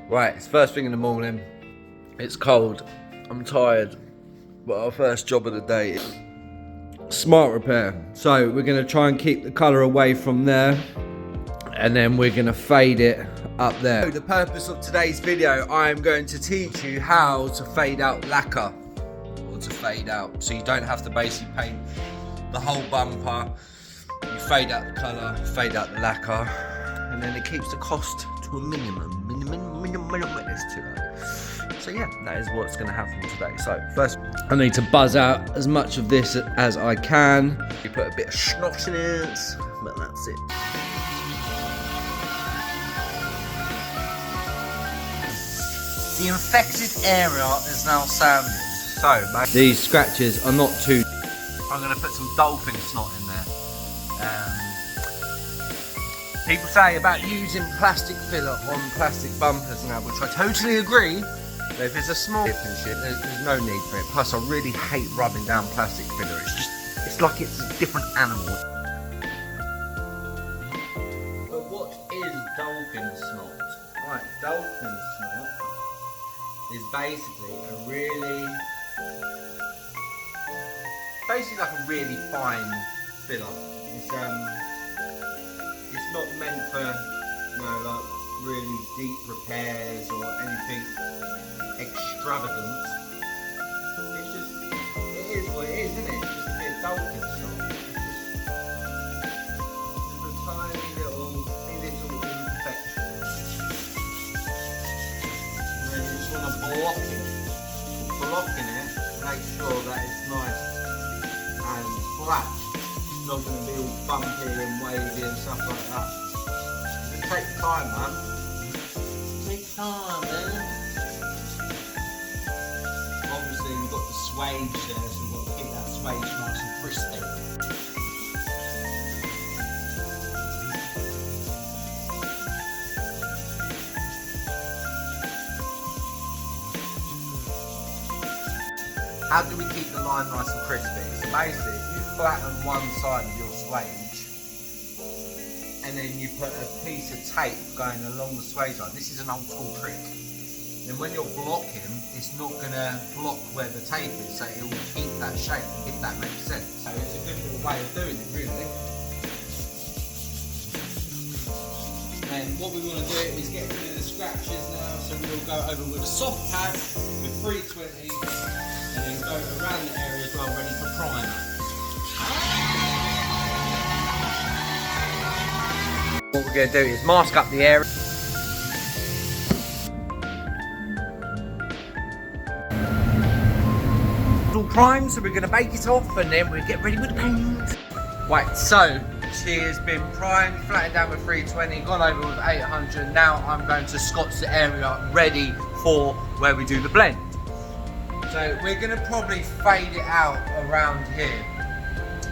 Right, it's first thing in the morning. It's cold. I'm tired. But our first job of the day is smart repair. So we're going to try and keep the colour away from there. And then we're going to fade it up there. So the purpose of today's video, I am going to teach you how to fade out lacquer. Or to fade out. So you don't have to basically paint the whole bumper. You fade out the colour, fade out the lacquer. And then it keeps the cost to a minimum. It's too low. So yeah, that is what's going to happen today. So first, I need to buzz out as much of this as I can. You put a bit of schnot in it, but that's it. The infected area is now sanded. So these scratches are not too. I'm going to put some dolphin snot in there. People say about using plastic filler on plastic bumpers now, which I totally agree. But if it's a small dip and shit, there's no need for it. Plus, I really hate rubbing down plastic filler. It's like it's a different animal. But what is dolphin snot? Right, dolphin snot is basically like a really fine filler. It's not meant for, like really deep repairs or anything extravagant. It's just, it is what it is, isn't it? It's just a bit of dolphin snot. Just a tiny little imperfection. And then you just want to block it. Blocking it, make sure that it's nice and flat. Not going to be all bumpy and wavy and stuff like that. Just take time, man. Take time, man. Obviously, we've got the swage there, so we've got to keep that swage nice and crispy. How do we keep the line nice and crispy? So basically, flatten one side of your swage and then you put a piece of tape going along the swage line. This is an old school trick. Then when you're blocking, it's not going to block where the tape is, so it will keep that shape, if that makes sense. So it's a good little way of doing it, really. And what we want to do is get rid of the scratches now, so we'll go over with a soft pad with 320 and then go around the area as well, ready for primer. What we're going to do is mask up the area. It's all primed, so we're going to bake it off and then we'll get ready with the paint. Right, so she has been primed, flattened down with 320, gone over with 800. Now I'm going to scotch the area ready for where we do the blend. So we're going to probably fade it out around here.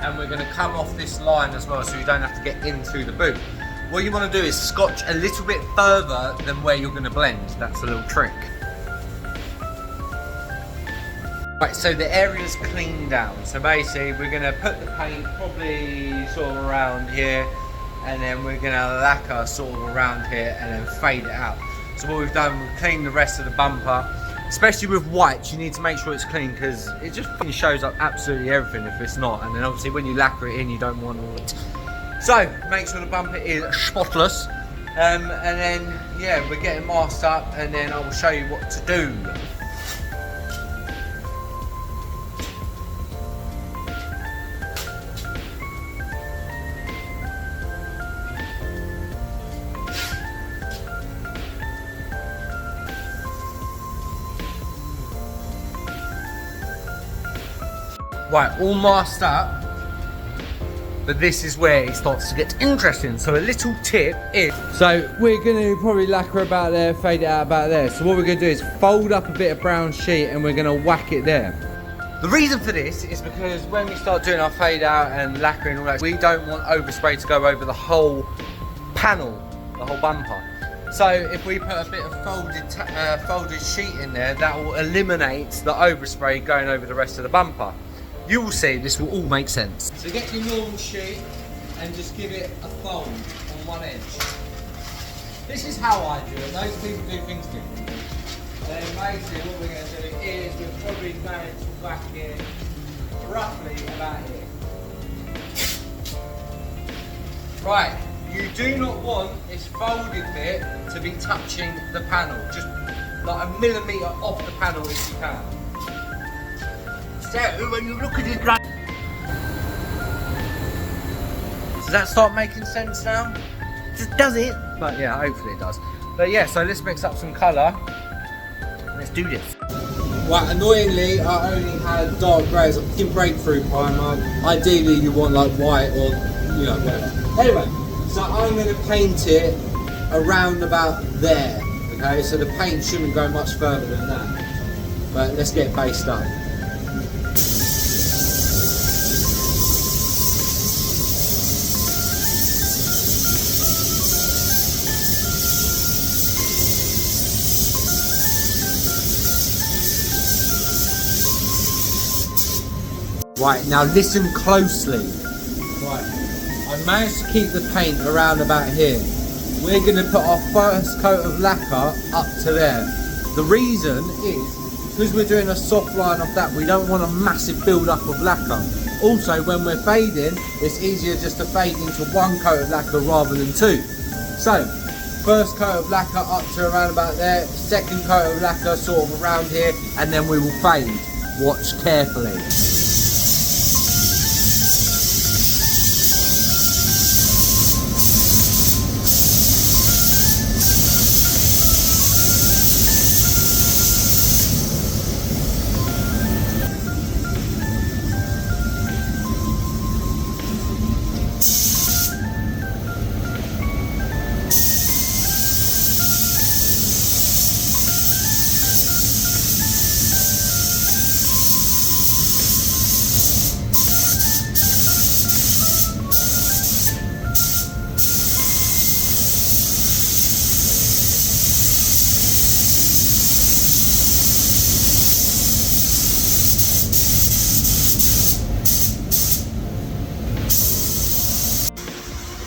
And we're going to come off this line as well, so you don't have to get into the boot. What you want to do is scotch a little bit further than where you're going to blend. That's a little trick. Right, so the area's cleaned down. So basically, we're going to put the paint probably sort of around here, and then we're going to lacquer sort of around here, and then fade it out. So what we've done, we've cleaned the rest of the bumper. Especially with white, you need to make sure it's clean because it just shows up absolutely everything if it's not. And then obviously when you lacquer it in, you don't want all it. So make sure the bumper is spotless. And then, yeah, we're getting masked up and then I will show you what to do. Right, all masked up, but this is where it starts to get interesting. So a little tip is, so we're going to probably lacquer about there, fade it out about there. So what we're going to do is fold up a bit of brown sheet and we're going to whack it there. The reason for this is because when we start doing our fade out and lacquering and all that, we don't want overspray to go over the whole panel, the whole bumper. So if we put a bit of folded sheet in there, that will eliminate the overspray going over the rest of the bumper. You will see this will all make sense. So get your normal sheet and just give it a fold on one edge. This is how I do it. Those people do things differently. Then basically what we're going to do is we're probably going to whack it roughly about here. Right, you do not want this folded bit to be touching the panel. Just like a millimetre off the panel if you can. So when you look at it, does that start making sense now? Does it? But yeah, hopefully it does. But yeah, so let's mix up some colour. Let's do this. Right, annoyingly, I only had dark grey as a fucking breakthrough primer. Ideally, you want like white or, you know, whatever. Anyway, so I'm going to paint it around about there. Okay, so the paint shouldn't go much further than that. But let's get based up. Right, now listen closely. Right, I managed to keep the paint around about here. We're going to put our first coat of lacquer up to there. The reason is, because we're doing a soft line off that, we don't want a massive build up of lacquer. Also, when we're fading, it's easier just to fade into one coat of lacquer rather than two. So, first coat of lacquer up to around about there, second coat of lacquer sort of around here, and then we will fade. Watch carefully.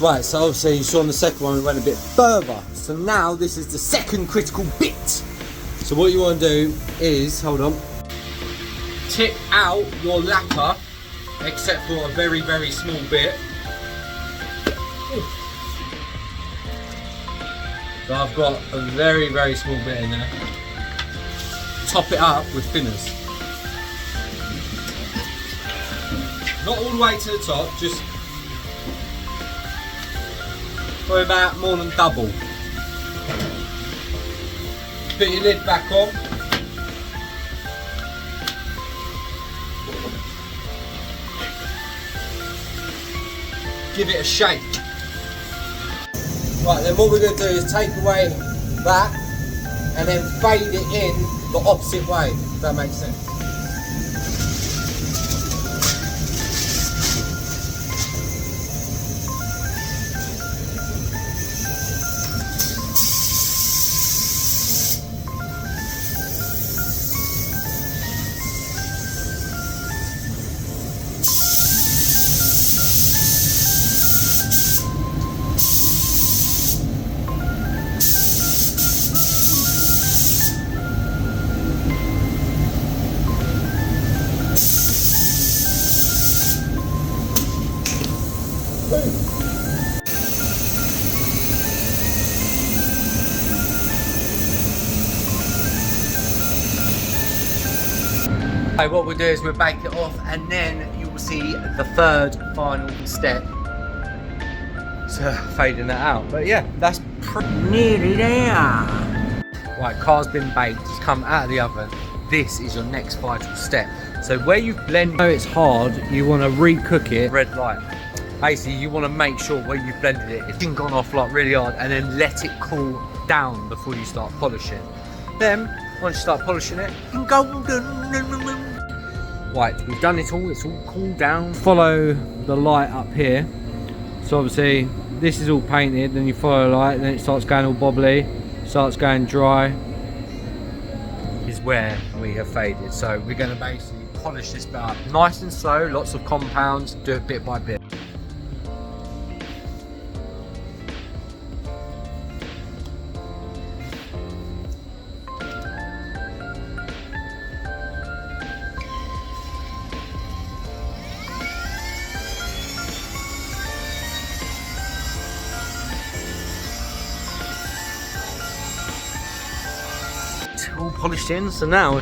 Right, so obviously you saw on the second one we went a bit further. So now this is the second critical bit. So what you want to do is, hold on, tip out your lacquer, except for a very, very small bit. So I've got a very, very small bit in there. Top it up with thinners. Not all the way to the top, just for about more than double. Put your lid back on. Give it a shake. Right, then what we're going to do is take away that and then fade it in the opposite way, if that makes sense. Okay, what we'll do is we'll bake it off and then you will see the third final step. So fading that out. But yeah, that's nearly there. Right, car's been baked, it's come out of the oven. This is your next vital step. So where you've blended, know it's hard, you want to recook it, red light. Basically, you want to make sure where you've blended it, it's been gone off like really hard and then let it cool down before you start polishing. Then, once you start polishing it, it's golden. Right, we've done it all, it's all cooled down. Follow the light up here. So obviously, this is all painted, then you follow the light, then it starts going all bobbly, starts going dry. Is where we have faded. So we're going to basically polish this bit up. Nice and slow, lots of compounds, do it bit by bit. all polished in. So now,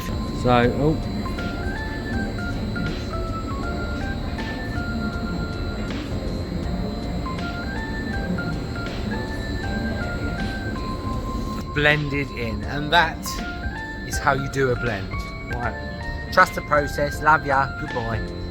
blended in, and that is how you do a blend. Right. Trust the process. Love ya. Goodbye.